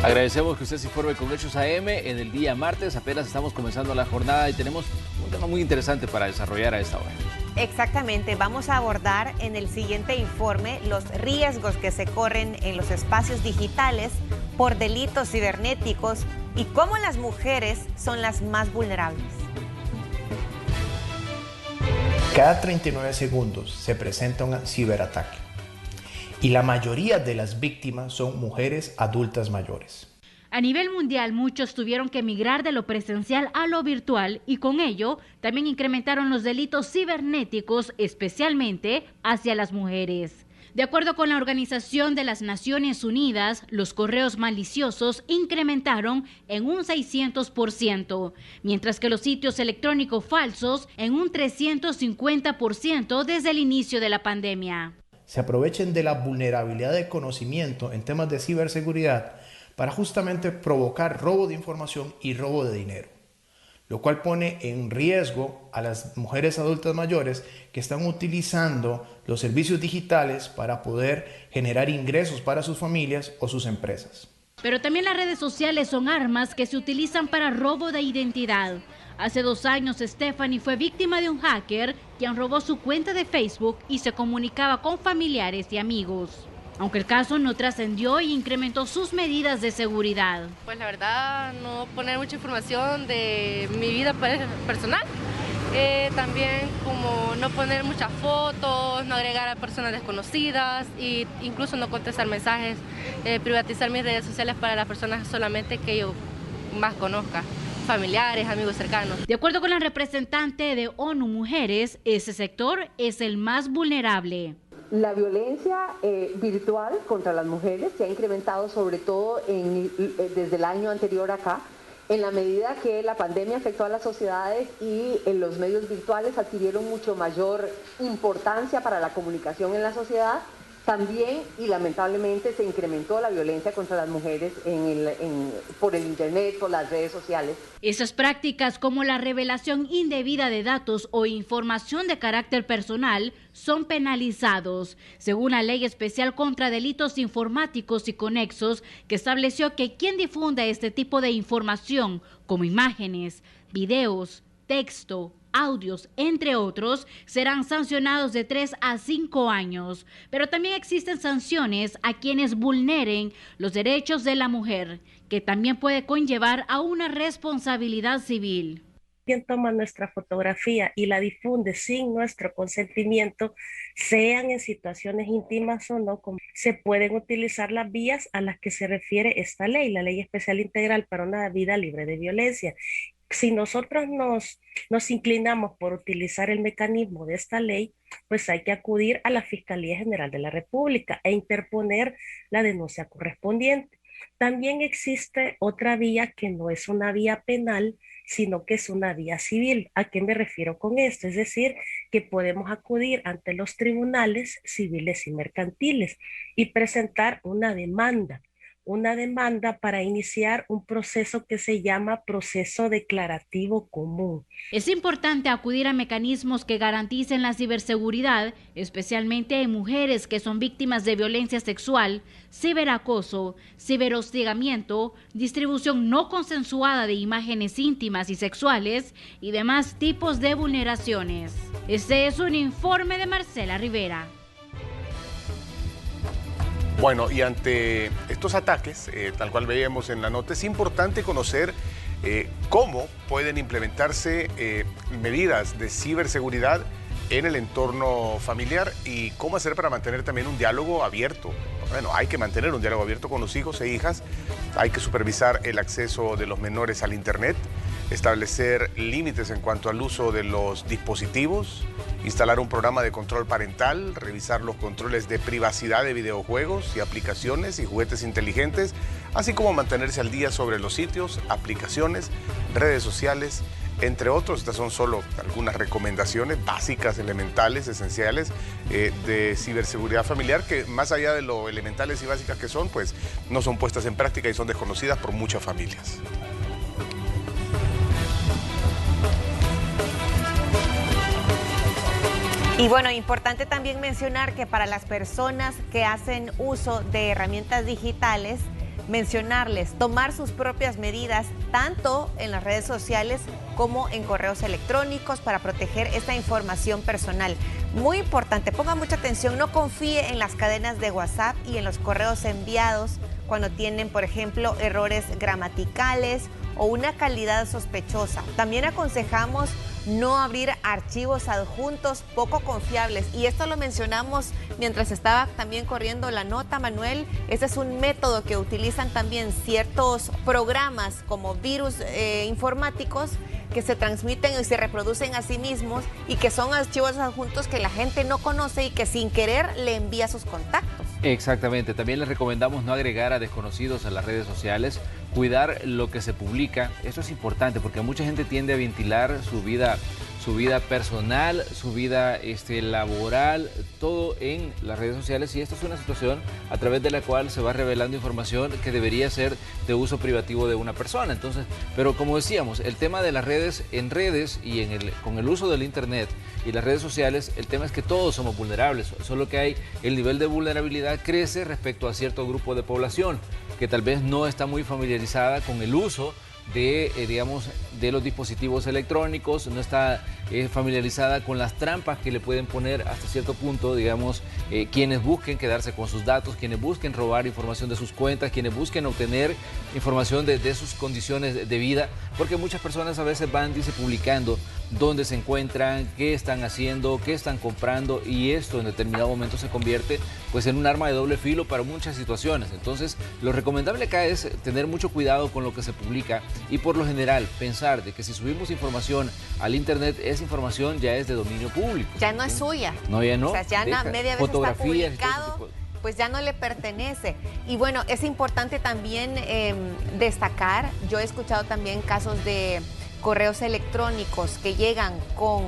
Agradecemos que usted se informe con Hechos AM en el día martes. Apenas estamos comenzando la jornada y tenemos un tema muy interesante para desarrollar a esta hora. Exactamente, vamos a abordar en el siguiente informe los riesgos que se corren en los espacios digitales por delitos cibernéticos y cómo las mujeres son las más vulnerables. Cada 39 segundos se presenta un ciberataque y la mayoría de las víctimas son mujeres adultas mayores. A nivel mundial, muchos tuvieron que migrar de lo presencial a lo virtual y con ello también incrementaron los delitos cibernéticos, especialmente hacia las mujeres. De acuerdo con la Organización de las Naciones Unidas, los correos maliciosos incrementaron en un 600%, mientras que los sitios electrónicos falsos en un 350% desde el inicio de la pandemia. Se aprovechen de la vulnerabilidad de conocimiento en temas de ciberseguridad para justamente provocar robo de información y robo de dinero, lo cual pone en riesgo a las mujeres adultas mayores que están utilizando los servicios digitales para poder generar ingresos para sus familias o sus empresas. Pero también las redes sociales son armas que se utilizan para robo de identidad. Hace 2 años, Stephanie fue víctima de un hacker quien robó su cuenta de Facebook y se comunicaba con familiares y amigos. Aunque el caso no trascendió y incrementó sus medidas de seguridad. Pues la verdad, no poner mucha información de mi vida personal. También como no poner muchas fotos, no agregar a personas desconocidas e incluso no contestar mensajes, privatizar mis redes sociales para las personas solamente que yo más conozca, familiares, amigos cercanos. De acuerdo con la representante de ONU Mujeres, ese sector es el más vulnerable. La violencia virtual contra las mujeres se ha incrementado sobre todo desde el año anterior acá, en la medida que la pandemia afectó a las sociedades y los medios virtuales adquirieron mucho mayor importancia para la comunicación en la sociedad. También y lamentablemente se incrementó la violencia contra las mujeres por el internet, por las redes sociales. Esas prácticas como la revelación indebida de datos o información de carácter personal son penalizados, según la Ley Especial contra Delitos Informáticos y Conexos, que estableció que quien difunda este tipo de información, como imágenes, videos, texto, audios, entre otros, serán sancionados de 3 a 5 años. Pero también existen sanciones a quienes vulneren los derechos de la mujer, que también puede conllevar a una responsabilidad civil. Quien toma nuestra fotografía y la difunde sin nuestro consentimiento, sean en situaciones íntimas o no, se pueden utilizar las vías a las que se refiere esta ley, la Ley Especial Integral para una vida libre de violencia. Si nosotros nos inclinamos por utilizar el mecanismo de esta ley, pues hay que acudir a la Fiscalía General de la República e interponer la denuncia correspondiente. También existe otra vía que no es una vía penal, sino que es una vía civil. ¿A qué me refiero con esto? Es decir, que podemos acudir ante los tribunales civiles y mercantiles y presentar una demanda para iniciar un proceso que se llama proceso declarativo común. Es importante acudir a mecanismos que garanticen la ciberseguridad, especialmente en mujeres que son víctimas de violencia sexual, ciberacoso, ciberhostigamiento, distribución no consensuada de imágenes íntimas y sexuales y demás tipos de vulneraciones. Este es un informe de Marcela Rivera. Bueno, y ante estos ataques, tal cual veíamos en la nota, es importante conocer cómo pueden implementarse medidas de ciberseguridad en el entorno familiar y cómo hacer para mantener también un diálogo abierto. Bueno, hay que mantener un diálogo abierto con los hijos e hijas, hay que supervisar el acceso de los menores al internet, establecer límites en cuanto al uso de los dispositivos, instalar un programa de control parental, revisar los controles de privacidad de videojuegos y aplicaciones y juguetes inteligentes, así como mantenerse al día sobre los sitios, aplicaciones, redes sociales, entre otros. Estas son solo algunas recomendaciones básicas, elementales, esenciales de ciberseguridad familiar que más allá de lo elementales y básicas que son, pues no son puestas en práctica y son desconocidas por muchas familias. Y bueno, importante también mencionar que para las personas que hacen uso de herramientas digitales, mencionarles, tomar sus propias medidas, tanto en las redes sociales como en correos electrónicos para proteger esta información personal. Muy importante, ponga mucha atención, no confíe en las cadenas de WhatsApp y en los correos enviados cuando tienen, por ejemplo, errores gramaticales o una calidad sospechosa. También aconsejamos no abrir archivos adjuntos poco confiables. Y esto lo mencionamos mientras estaba también corriendo la nota, Manuel. Este es un método que utilizan también ciertos programas como virus informáticos que se transmiten y se reproducen a sí mismos y que son archivos adjuntos que la gente no conoce y que sin querer le envía a sus contactos. Exactamente, también les recomendamos no agregar a desconocidos a las redes sociales, cuidar lo que se publica. Esto es importante porque mucha gente tiende a ventilar su vida personal, su vida laboral, todo en las redes sociales, y esto es una situación a través de la cual se va revelando información que debería ser de uso privativo de una persona. Entonces, pero como decíamos, el tema de las redes, en redes y con el uso del internet y las redes sociales, el tema es que todos somos vulnerables, solo que el nivel de vulnerabilidad crece respecto a cierto grupo de población que tal vez no está muy familiarizada con el uso de los dispositivos electrónicos, no está familiarizada con las trampas que le pueden poner hasta cierto punto, quienes busquen quedarse con sus datos, quienes busquen robar información de sus cuentas, quienes busquen obtener información de sus condiciones de vida, porque muchas personas a veces van publicando dónde se encuentran, qué están haciendo, qué están comprando, y esto en determinado momento se convierte en un arma de doble filo para muchas situaciones. Entonces, lo recomendable acá es tener mucho cuidado con lo que se publica y por lo general pensar de que si subimos información al internet, esa información ya es de dominio público. Ya no es suya. No, ya no. O sea, ya media vez está publicado, pues ya no le pertenece. Y bueno, es importante también destacar, yo he escuchado también casos de correos electrónicos que llegan con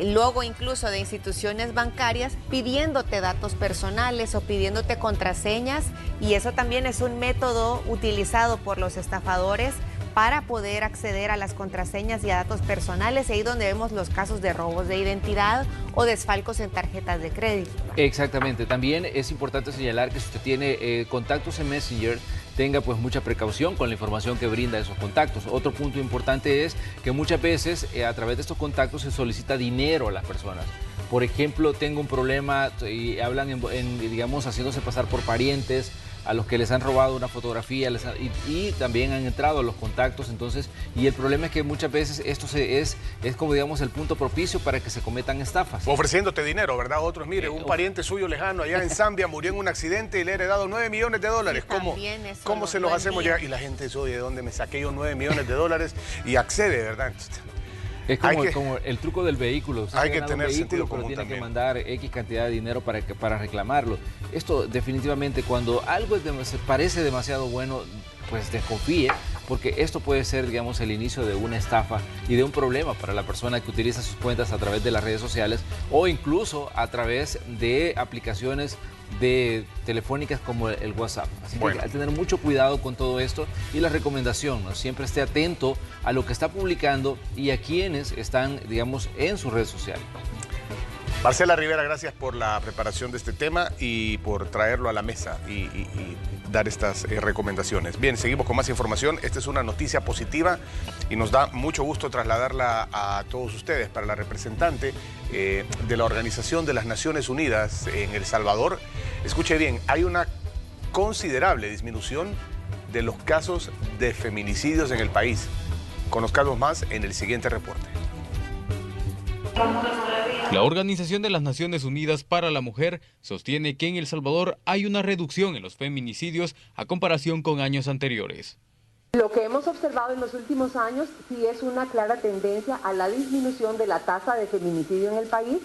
logo incluso de instituciones bancarias pidiéndote datos personales o pidiéndote contraseñas, y eso también es un método utilizado por los estafadores para poder acceder a las contraseñas y a datos personales, ahí donde vemos los casos de robos de identidad o desfalcos en tarjetas de crédito. Exactamente, también es importante señalar que si usted tiene contactos en Messenger, tenga mucha precaución con la información que brinda esos contactos. Otro punto importante es que muchas veces a través de estos contactos se solicita dinero a las personas. Por ejemplo, tengo un problema y hablan haciéndose pasar por parientes a los que les han robado una fotografía y también han entrado a los contactos. Entonces, y el problema es que muchas veces esto es como el punto propicio para que se cometan estafas. Ofreciéndote dinero, ¿verdad? Otros, mire, un pariente suyo lejano allá en Zambia murió en un accidente y le ha heredado $9 millones. Sí, ¿Cómo se los hacemos llegar? Y la gente dice, oye, ¿de dónde me saqué yo $9 millones? Y accede, ¿verdad? Es como el truco del vehículo. Hay que tener sentido común tiene también. que mandar X cantidad de dinero para reclamarlo. Esto definitivamente, cuando algo parece demasiado bueno, pues desconfíe, porque esto puede ser, el inicio de una estafa y de un problema para la persona que utiliza sus cuentas a través de las redes sociales o incluso a través de aplicaciones telefónicas como el WhatsApp. Así que hay que tener mucho cuidado con todo esto, y la recomendación, ¿no? Siempre esté atento a lo que está publicando y a quienes están, en sus redes sociales. Marcela Rivera, gracias por la preparación de este tema y por traerlo a la mesa y dar estas recomendaciones. Bien, seguimos con más información. Esta es una noticia positiva y nos da mucho gusto trasladarla a todos ustedes. Para la representante de la Organización de las Naciones Unidas en El Salvador, escuche bien, hay una considerable disminución de los casos de feminicidios en el país. Conozcamos más en el siguiente reporte. La Organización de las Naciones Unidas para la Mujer sostiene que en El Salvador hay una reducción en los feminicidios a comparación con años anteriores. Lo que hemos observado en los últimos años sí es una clara tendencia a la disminución de la tasa de feminicidio en el país,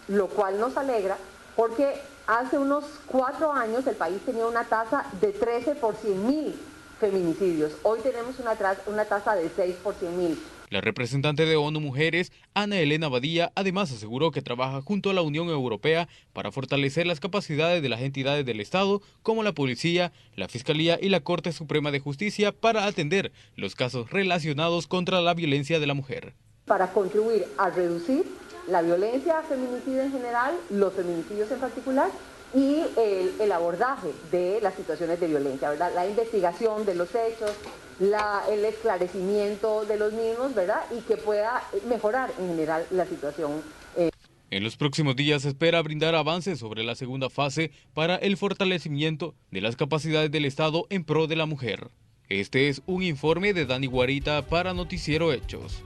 lo cual nos alegra porque hace unos 4 años el país tenía una tasa de 13 por 100.000 feminicidios. Hoy tenemos una tasa de 6 por 100.000. La representante de ONU Mujeres, Ana Elena Badía, además aseguró que trabaja junto a la Unión Europea para fortalecer las capacidades de las entidades del Estado, como la Policía, la Fiscalía y la Corte Suprema de Justicia, para atender los casos relacionados contra la violencia de la mujer. Para contribuir a reducir la violencia feminicida en general, los feminicidios en particular, y el abordaje de las situaciones de violencia, ¿verdad? La investigación de los hechos, el esclarecimiento de los mismos, ¿verdad? Y que pueda mejorar en general la situación. En los próximos días se espera brindar avances sobre la segunda fase para el fortalecimiento de las capacidades del Estado en pro de la mujer. Este es un informe de Dani Guarita para Noticiero Hechos.